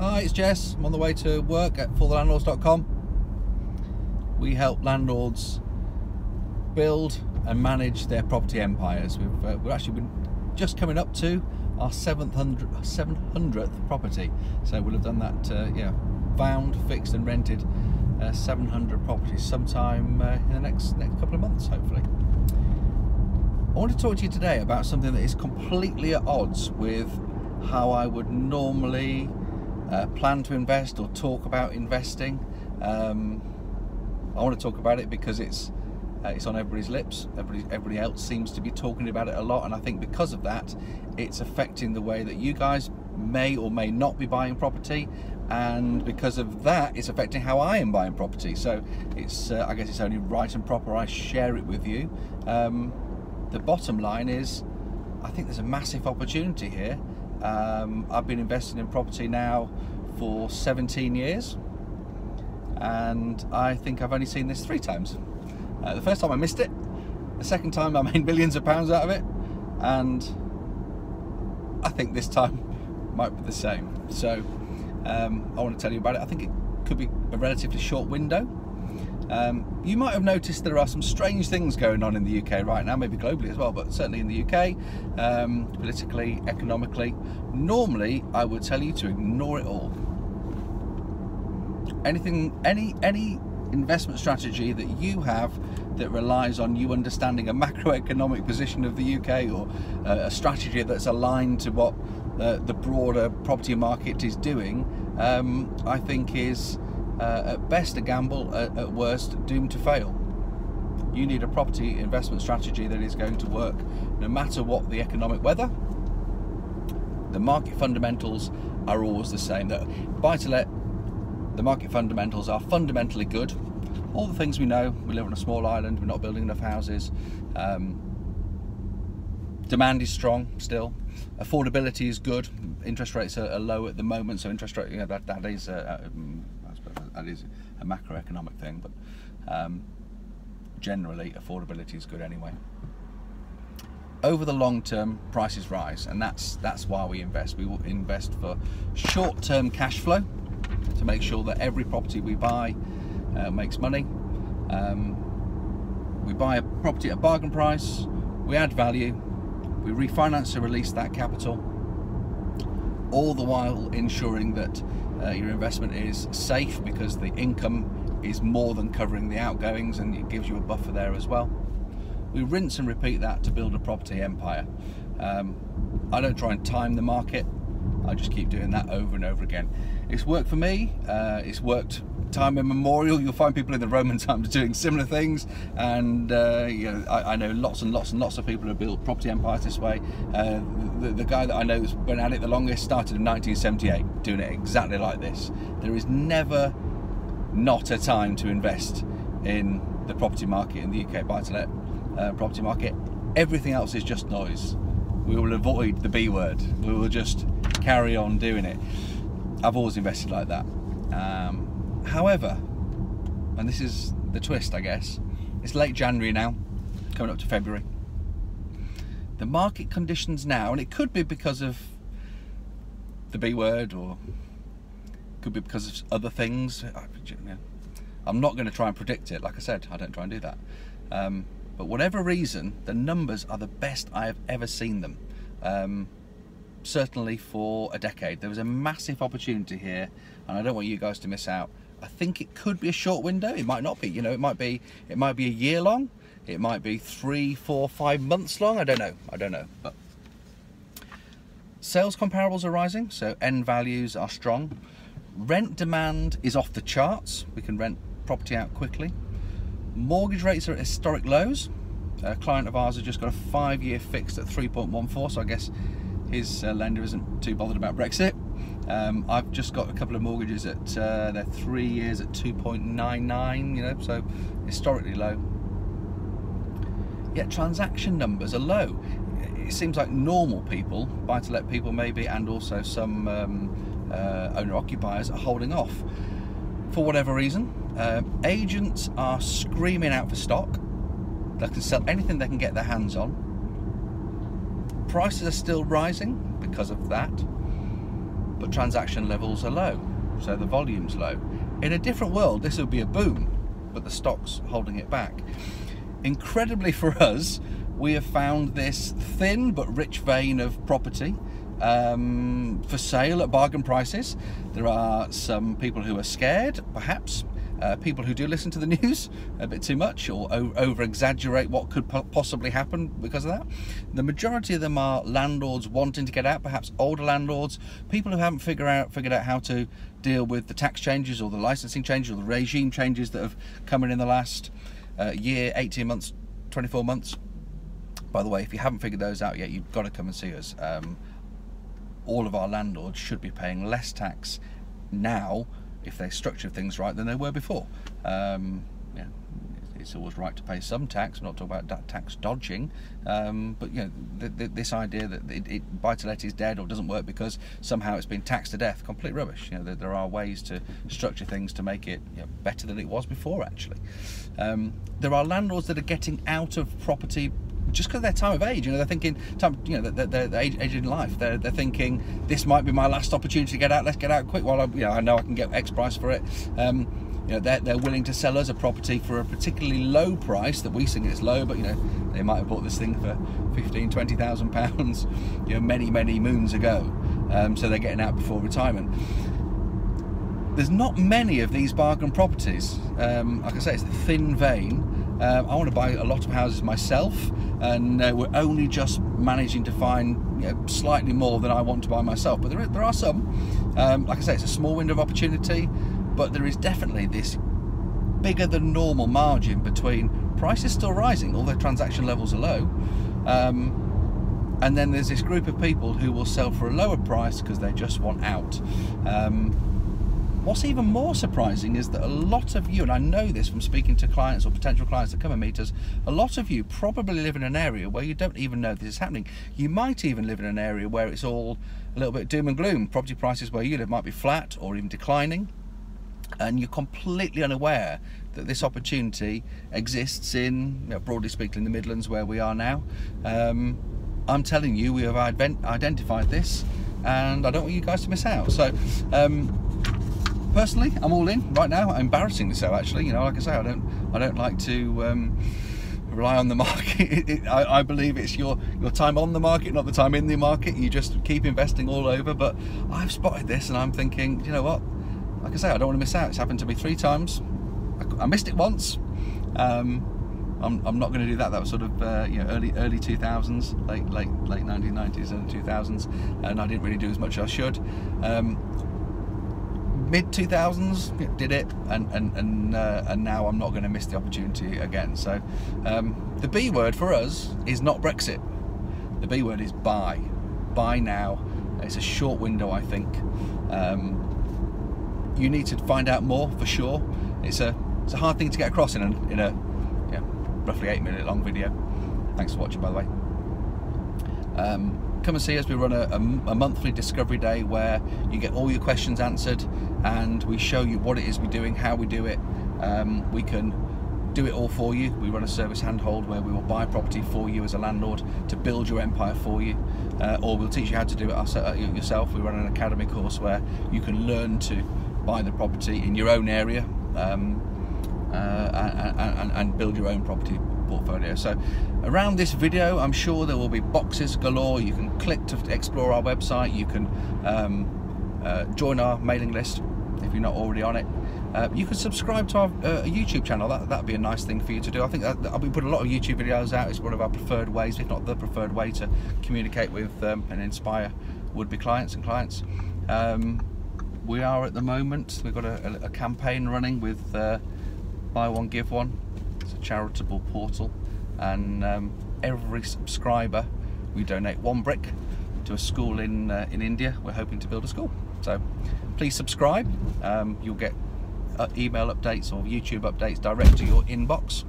Hi, it's Jess. I'm on the way to work at forthelandlords.com. We help landlords build and manage their property empires. We've actually been just coming up to our 700th property. So we'll have done that, found, fixed and rented 700 properties sometime in the next couple of months, hopefully. I want to talk to you today about something that is completely at odds with how I would normally plan to invest or talk about investing. I want to talk about it because it's on everybody's lips. Everybody else seems to be talking about it a lot, and I think because of that, it's affecting the way that you guys may or may not be buying property, and because of that, it's affecting how I am buying property. So it's I guess it's only right and proper I share it with you. The bottom line is, I think there's a massive opportunity here. I've been investing in property now for 17 years, and I think I've only seen this 3 times. The first time I missed it, the second time I made millions of pounds out of it, and I think this time might be the same. So I want to tell you about it. I think it could be a relatively short window. You might have noticed there are some strange things going on in the UK right now, maybe globally as well, but certainly in the UK, politically, economically. Normally, I would tell you to ignore it all. Any investment strategy that you have that relies on you understanding a macroeconomic position of the UK, or a strategy that's aligned to what the broader property market is doing, I think is at best a gamble, at worst doomed to fail. You need a property investment strategy that is going to work no matter what the economic weather. The market fundamentals are always the same. Buy to let, the market fundamentals are fundamentally good. All the things we know. We live on a small island, we're not building enough houses, demand is strong still, affordability is good, interest rates are low at the moment, so interest rate, that is that is a macroeconomic thing, but generally affordability is good anyway. Over the long term, prices rise, and that's why we invest. We will invest for short-term cash flow to make sure that every property we buy makes money. We buy a property at a bargain price, we add value, we refinance to release that capital, all the while ensuring that your investment is safe, because the income is more than covering the outgoings, and it gives you a buffer there as well. We rinse and repeat that to build a property empire. I don't try and time the market, I just keep doing that over and over again. It's worked for me, it's worked time immemorial. You'll find people in the Roman times doing similar things, and I know lots and lots of people who built property empires this way. The guy that I know who's been at it the longest started in 1978 doing it exactly like this. There is never not a time to invest in the property market in the UK buy-to-let property market. Everything else is just noise. We will avoid the B word. We will just carry on doing it. I've always invested like that. However, and this is the twist, I guess, it's late January now, coming up to February. The market conditions now, and it could be because of the B word, or it could be because of other things. I'm not going to try and predict it. Like I said, I don't try and do that. But whatever reason, the numbers are the best I have ever seen them. Certainly for a decade. There was a massive opportunity here, and I don't want you guys to miss out. I think it could be a short window. It might not be. It might be a year long. It might be 3, 4, 5 months long. I don't know. But sales comparables are rising, so end values are strong. Rent demand is off the charts. We can rent property out quickly. Mortgage rates are at historic lows. A client of ours has just got a 5-year fixed at 3.14, so I guess his lender isn't too bothered about Brexit. I've just got a couple of mortgages at they're 3 years at 2.99, so historically low. Yet transaction numbers are low. It seems like normal people, buy-to-let people maybe, and also some owner-occupiers are holding off for whatever reason. Agents are screaming out for stock. They can sell anything they can get their hands on. Prices are still rising because of that. but transaction levels are low, so the volume's low. In a different world, this would be a boom, but the stock's holding it back. Incredibly for us, we have found this thin but rich vein of property for sale at bargain prices. There are some people who are scared, perhaps, people who do listen to the news a bit too much or over-exaggerate what could possibly happen because of that. The majority of them are landlords wanting to get out, perhaps older landlords, people who haven't figured out how to deal with the tax changes or the licensing changes or the regime changes that have come in the last year, 18 months, 24 months. By the way, if you haven't figured those out yet, you've got to come and see us. All of our landlords should be paying less tax now if they structure things right than they were before. Yeah, it's always right to pay some tax. I'm not talking about tax dodging, but you know, this idea that buy-to-let is dead or doesn't work because somehow it's been taxed to death, complete rubbish. You know, there are ways to structure things to make it, you know, better than it was before. Actually, there are landlords that are getting out of property just because of their time of age. You know, they're thinking, they're age in life. They're thinking, this might be my last opportunity to get out. Let's get out quick while I know I can get X price for it. You know, they're willing to sell us a property for a particularly low price that we think is low, but you know, they might have bought this thing for £15,000-20,000, you know, many moons ago. So they're getting out before retirement. There's not many of these bargain properties. Like I say, it's a thin vein. I want to buy a lot of houses myself, and we're only just managing to find, you know, slightly more than I want to buy myself. But there are some. Like I say, it's a small window of opportunity, but there is definitely this bigger than normal margin between prices still rising, although transaction levels are low, and then there's this group of people who will sell for a lower price because they just want out. What's even more surprising is that a lot of you, and I know this from speaking to clients or potential clients that come and meet us, a lot of you probably live in an area where you don't even know this is happening. You might even live in an area where it's all a little bit doom and gloom. Property prices where you live might be flat or even declining, and you're completely unaware that this opportunity exists in, you know, broadly speaking, in the Midlands where we are now. I'm telling you, we have identified this, and I don't want you guys to miss out. So personally, I'm all in right now. Embarrassingly so, actually. You know, like I say, I don't like to rely on the market. I believe it's your time on the market, not the time in the market. You just keep investing all over. But I've spotted this, and I'm thinking, you know what? Like I say, I don't want to miss out. It's happened to me 3 times. I missed it once. I'm not going to do that. That was sort of you know, early 2000s, late 1990s, early 2000s, and I didn't really do as much as I should. Mid 2000s did it, and now I'm not going to miss the opportunity again. So the B word for us is not Brexit. The B word is buy now. It's a short window, I think. You need to find out more for sure. It's a hard thing to get across in a yeah, roughly 8-minute long video. Thanks for watching, by the way. Come and see us. We run a monthly discovery day where you get all your questions answered, and we show you what it is we're doing, how we do it. We can do it all for you. We run a service handhold where we will buy property for you as a landlord to build your empire for you, or we'll teach you how to do it yourself. We run an academy course where you can learn to buy the property in your own area and build your own property portfolio. So around this video, I'm sure there will be boxes galore. You can click to explore our website. You can join our mailing list if you're not already on it. You can subscribe to our YouTube channel. That'd be a nice thing for you to do. I think that we put a lot of YouTube videos out. It's one of our preferred ways, if not the preferred way, to communicate with and inspire would-be clients and clients. We are at the moment, we've got a campaign running with Buy One Give One. It's a charitable portal, and every subscriber we donate 1 brick to a school in India. We're hoping to build a school, so please subscribe. You'll get email updates or YouTube updates direct to your inbox,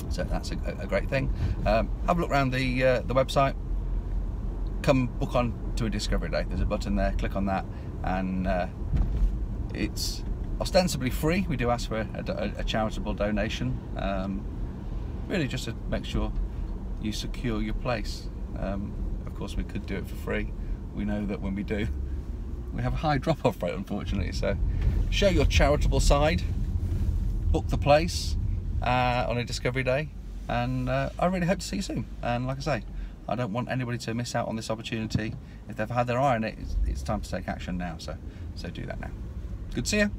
so that's a great thing. Have a look around the website. Come book on to a discovery day. There's a button there, click on that, and it's ostensibly free. We do ask for a charitable donation, really just to make sure you secure your place. Of course, we could do it for free. We know that when we do, we have a high drop-off rate, unfortunately. So show your charitable side, book the place on a discovery day, and I really hope to see you soon. And like I say, I don't want anybody to miss out on this opportunity. If they've had their eye on it, it's time to take action now. So do that now. Good to see you.